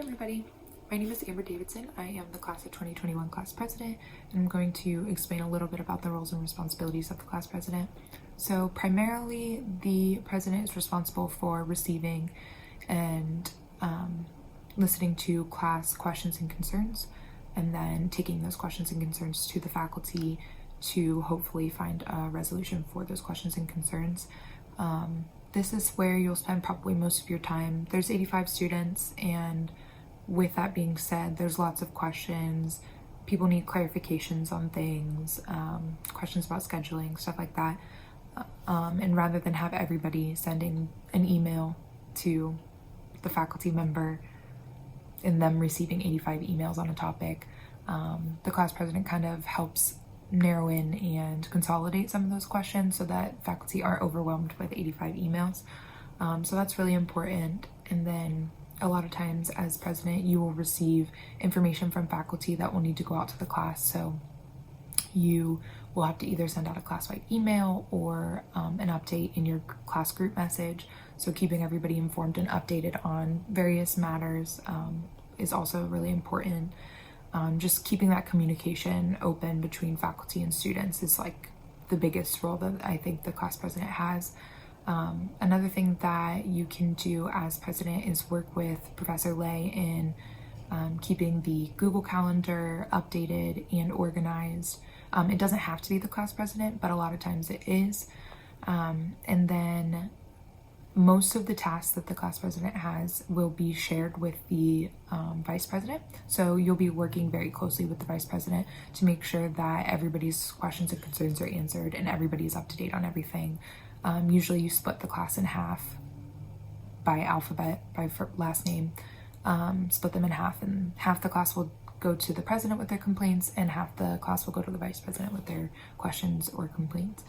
everybody, my name is Amber Davidson. I am the class of 2021 class president, and I'm going to explain a little bit about the roles and responsibilities of the class president. So primarily, the president is responsible for receiving and listening to class questions and concerns, and then taking those questions and concerns to the faculty to hopefully find a resolution for those questions and concerns. This is where you'll spend probably most of your time. There's 85 students, and with that being said, there's lots of questions. People need clarifications on things, questions about scheduling, stuff like that. And rather than have everybody sending an email to the faculty member and them receiving 85 emails on a topic, the class president kind of helps narrow in and consolidate some of those questions so that faculty aren't overwhelmed with 85 emails. So that's really important. And then a lot of times as president, you will receive information from faculty that will need to go out to the class. So you will have to either send out a class-wide email or an update in your class group message. So keeping everybody informed and updated on various matters is also really important. Just keeping that communication open between faculty and students is like the biggest role that I think the class president has. Another thing that you can do as president is work with Professor Lay in keeping the Google Calendar updated and organized. It doesn't have to be the class president, but a lot of times it is. And then most of the tasks that the class president has will be shared with the vice president. So you'll be working very closely with the vice president to make sure that everybody's questions and concerns are answered and everybody's up to date on everything. Usually you split the class in half by alphabet, by last name, split them in half, and half the class will go to the president with their complaints and half the class will go to the vice president with their questions or complaints.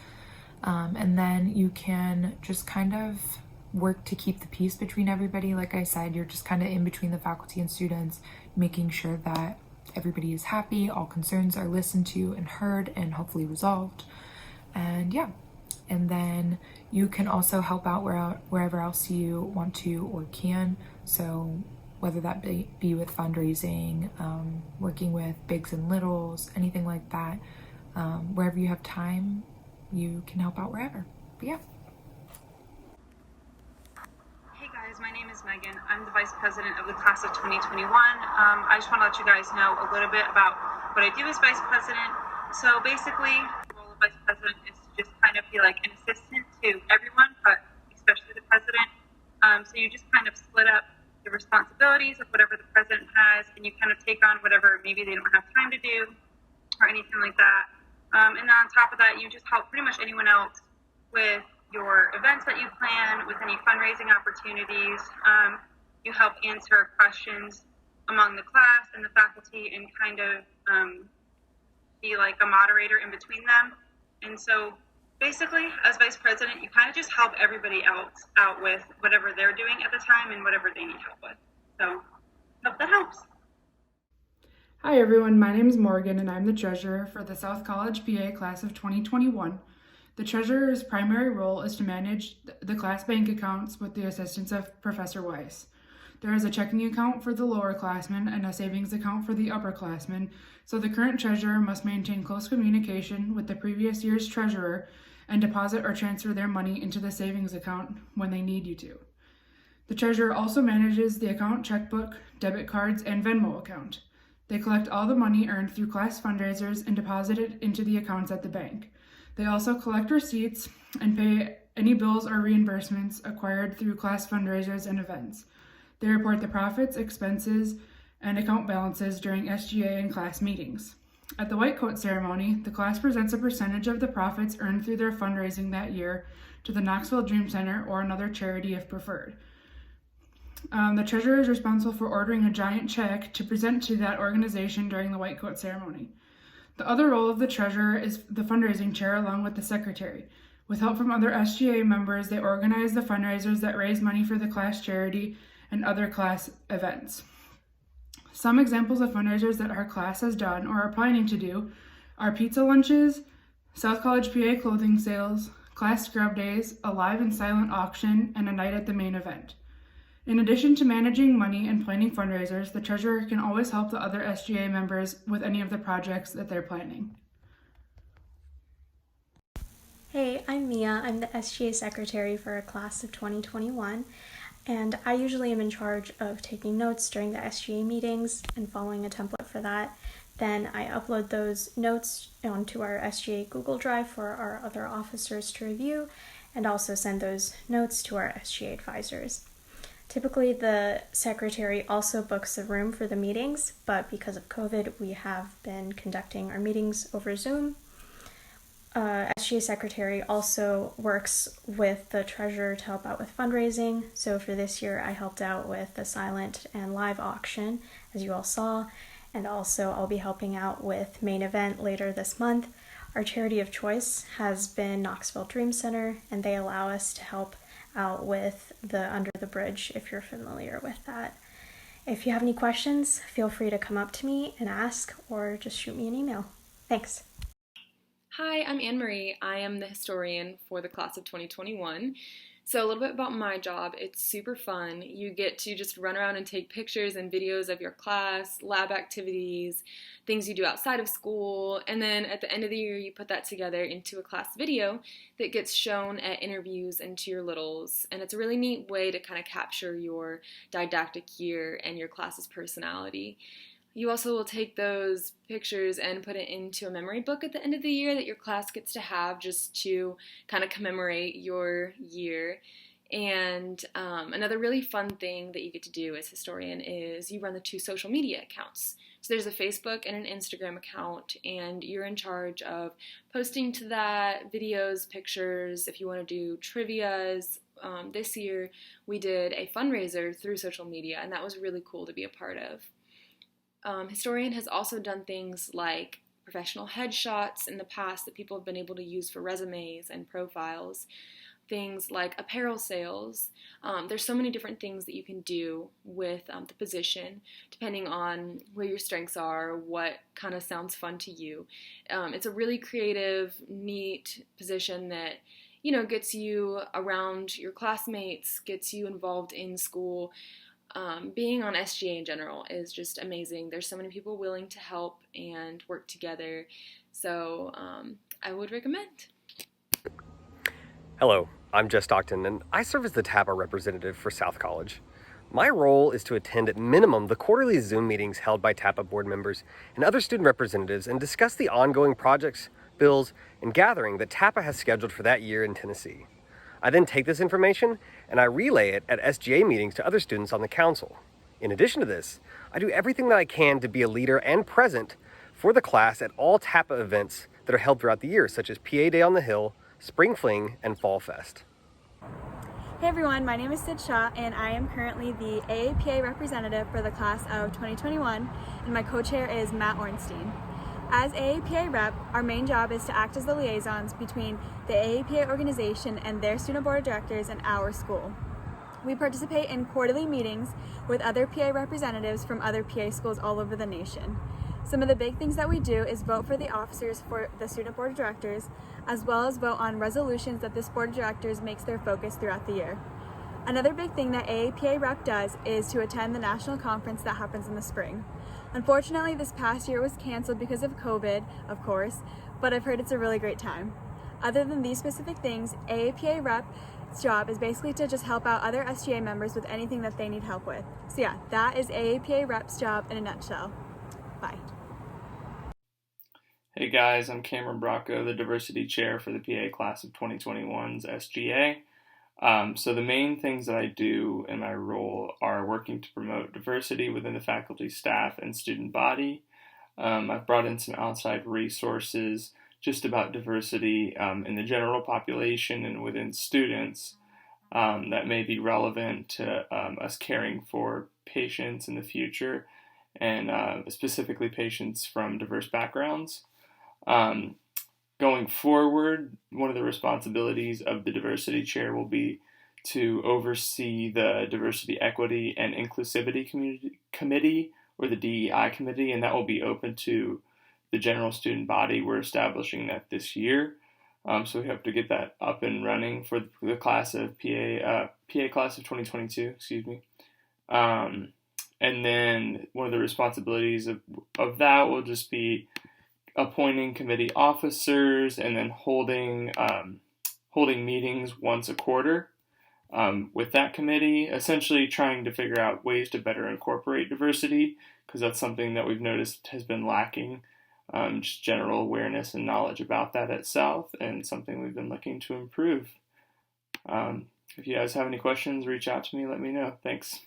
And then you can just kind of work to keep the peace between everybody. Like I said, you're just kind of in between the faculty and students, making sure that everybody is happy, all concerns are listened to and heard and hopefully resolved. And yeah, and then you can also help out wherever else you want to or can. So whether that be with fundraising, working with bigs and littles, anything like that, wherever you have time, you can help out wherever. But yeah. My name is Megan. I'm the vice president of the class of 2021. I just want to let you guys know a little bit about what I do as vice president. So basically, the role of vice president is to just kind of be like an assistant to everyone, but especially the president. So you just kind of split up the responsibilities of whatever the president has, and you kind of take on whatever maybe they don't have time to do or anything like that. And then on top of that, you just help pretty much anyone else with your events that you plan, with any fundraising opportunities. You help answer questions among the class and the faculty and kind of be like a moderator in between them. And so basically, as vice president, you kind of just help everybody else out with whatever they're doing at the time and whatever they need help with. So hope that helps. Hi everyone, my name is Morgan and I'm the treasurer for the South College PA class of 2021. The treasurer's primary role is to manage the class bank accounts with the assistance of Professor Weiss. There is a checking account for the lower classmen and a savings account for the upperclassmen, so the current treasurer must maintain close communication with the previous year's treasurer and deposit or transfer their money into the savings account when they need you to. The treasurer also manages the account checkbook, debit cards, and Venmo account. They collect all the money earned through class fundraisers and deposit it into the accounts at the bank. They also collect receipts and pay any bills or reimbursements acquired through class fundraisers and events. They report the profits, expenses, and account balances during SGA and class meetings. At the white coat ceremony, the class presents a percentage of the profits earned through their fundraising that year to the Knoxville Dream Center or another charity if preferred. The treasurer is responsible for ordering a giant check to present to that organization during the white coat ceremony. The other role of the treasurer is the fundraising chair along with the secretary. With help from other SGA members, they organize the fundraisers that raise money for the class charity and other class events. Some examples of fundraisers that our class has done or are planning to do are pizza lunches, South College PA clothing sales, class scrub days, a live and silent auction, and a night at the main event. In addition to managing money and planning fundraisers, the treasurer can always help the other SGA members with any of the projects that they're planning. Hey, I'm Mia. I'm the SGA secretary for a class of 2021, and I usually am in charge of taking notes during the SGA meetings and following a template for that. Then I upload those notes onto our SGA Google Drive for our other officers to review, and also send those notes to our SGA advisors. Typically, the secretary also books a room for the meetings, but because of COVID, we have been conducting our meetings over Zoom. SGA secretary also works with the treasurer to help out with fundraising. So for this year, I helped out with the silent and live auction, as you all saw, and also I'll be helping out with main event later this month. Our charity of choice has been Knoxville Dream Center, and they allow us to help out with the Under the Bridge, if you're familiar with that. If you have any questions, feel free to come up to me and ask, or just shoot me an email. Thanks. Hi, I'm Anne-Marie. I am the historian for the class of 2021. So a little bit about my job. It's super fun. You get to just run around and take pictures and videos of your class, lab activities, things you do outside of school, and then at the end of the year you put that together into a class video that gets shown at interviews and to your littles. And it's a really neat way to kind of capture your didactic year and your class's personality. You also will take those pictures and put it into a memory book at the end of the year that your class gets to have just to kind of commemorate your year. And another really fun thing that you get to do as historian is you run the 2 social media accounts. So there's a Facebook and an Instagram account, and you're in charge of posting to that videos, pictures, if you want to do trivias. This year we did a fundraiser through social media, and that was really cool to be a part of. Historian has also done things like professional headshots in the past that people have been able to use for resumes and profiles, things like apparel sales. There's so many different things that you can do with the position, depending on where your strengths are, what kind of sounds fun to you. It's a really creative, neat position that gets you around your classmates, gets you involved in school. Being on SGA in general is just amazing. There's so many people willing to help and work together, so I would recommend. Hello, I'm Jess Stockton, and I serve as the TAPA representative for South College. My role is to attend at minimum the quarterly Zoom meetings held by TAPA board members and other student representatives and discuss the ongoing projects, bills, and gathering that TAPA has scheduled for that year in Tennessee. I then take this information and I relay it at SGA meetings to other students on the council. In addition to this, I do everything that I can to be a leader and present for the class at all TAPA events that are held throughout the year, such as PA Day on the Hill, Spring Fling, and Fall Fest. Hey everyone, my name is Sid Shah and I am currently the AAPA representative for the class of 2021, and my co-chair is Matt Ornstein. As AAPA rep, our main job is to act as the liaisons between the AAPA organization and their student board of directors and our school. We participate in quarterly meetings with other PA representatives from other PA schools all over the nation. Some of the big things that we do is vote for the officers for the student board of directors, as well as vote on resolutions that this board of directors makes their focus throughout the year. Another big thing that AAPA rep does is to attend the national conference that happens in the spring. Unfortunately, this past year was canceled because of COVID, of course, but I've heard it's a really great time. Other than these specific things, AAPA rep's job is basically to just help out other SGA members with anything that they need help with. So yeah, that is AAPA rep's job in a nutshell. Bye. Hey guys, I'm Cameron Bracco, the Diversity Chair for the PA Class of 2021's SGA. So the main things that I do in my role are working to promote diversity within the faculty, staff, and student body. I've brought in some outside resources just about diversity in the general population and within students that may be relevant to us caring for patients in the future, and specifically patients from diverse backgrounds. Going forward, one of the responsibilities of the Diversity Chair will be to oversee the Diversity, Equity, and Inclusivity Committee, or the DEI Committee, and that will be open to the general student body. We're establishing that this year. So we hope to get that up and running for the class of PA class of 2022, excuse me. And then one of the responsibilities of that will just be appointing committee officers and then holding meetings once a quarter with that committee, essentially trying to figure out ways to better incorporate diversity, because that's something that we've noticed has been lacking. Just general awareness and knowledge about that at South, and something we've been looking to improve. If you guys have any questions, reach out to me, let me know. Thanks.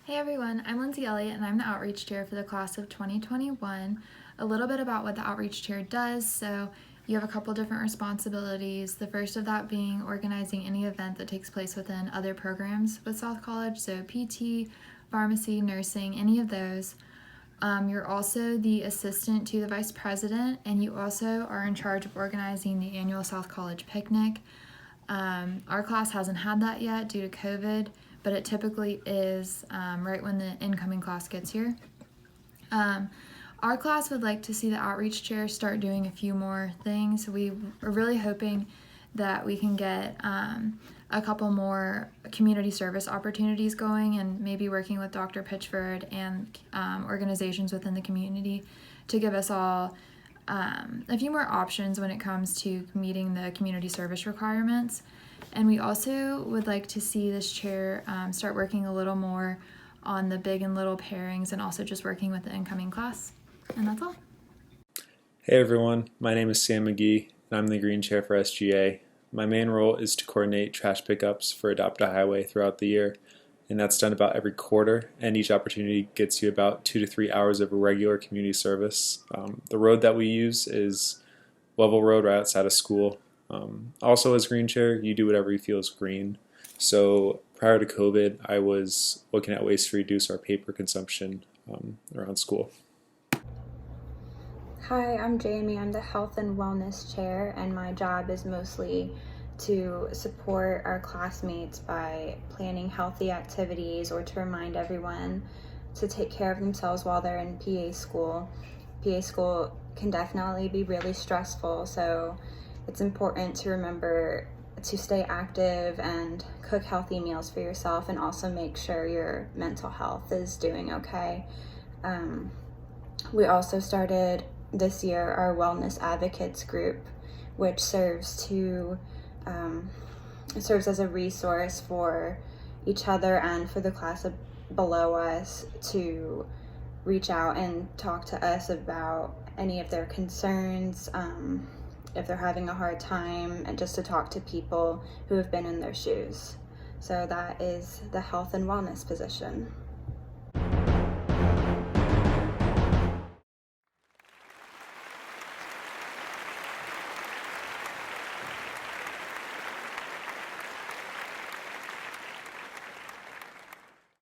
Hey everyone, I'm Lindsay Elliott and I'm the Outreach Chair for the class of 2021. A little bit about what the Outreach Chair does. So you have a couple different responsibilities. The first of that being organizing any event that takes place within other programs with South College, so PT, pharmacy, nursing, any of those. You're also the assistant to the vice president, and you also are in charge of organizing the annual South College picnic. Our class hasn't had that yet due to COVID, but it typically is right when the incoming class gets here. Our class would like to see the outreach chair start doing a few more things. We are really hoping that we can get a couple more community service opportunities going, and maybe working with Dr. Pitchford and organizations within the community to give us all a few more options when it comes to meeting the community service requirements. And we also would like to see this chair start working a little more on the big and little pairings, and also just working with the incoming class. And that's all. Hey everyone, my name is Sam McGee, and I'm the Green Chair for SGA. My main role is to coordinate trash pickups for Adopt a Highway throughout the year, and that's done about every quarter, and each opportunity gets you about 2 to 3 hours of regular community service. The road that we use is Level Road right outside of school. Also, as Green Chair, you do whatever you feel is green. So prior to COVID, I was looking at ways to reduce our paper consumption around school. Hi, I'm Jamie. I'm the Health and Wellness Chair, and my job is mostly to support our classmates by planning healthy activities, or to remind everyone to take care of themselves while they're in PA school. PA school can definitely be really stressful, so it's important to remember to stay active and cook healthy meals for yourself, and also make sure your mental health is doing okay. We also started this year our Wellness Advocates group, which serves as a resource for each other and for the class below us to reach out and talk to us about any of their concerns, if they're having a hard time, and just to talk to people who have been in their shoes. So that is the health and wellness position.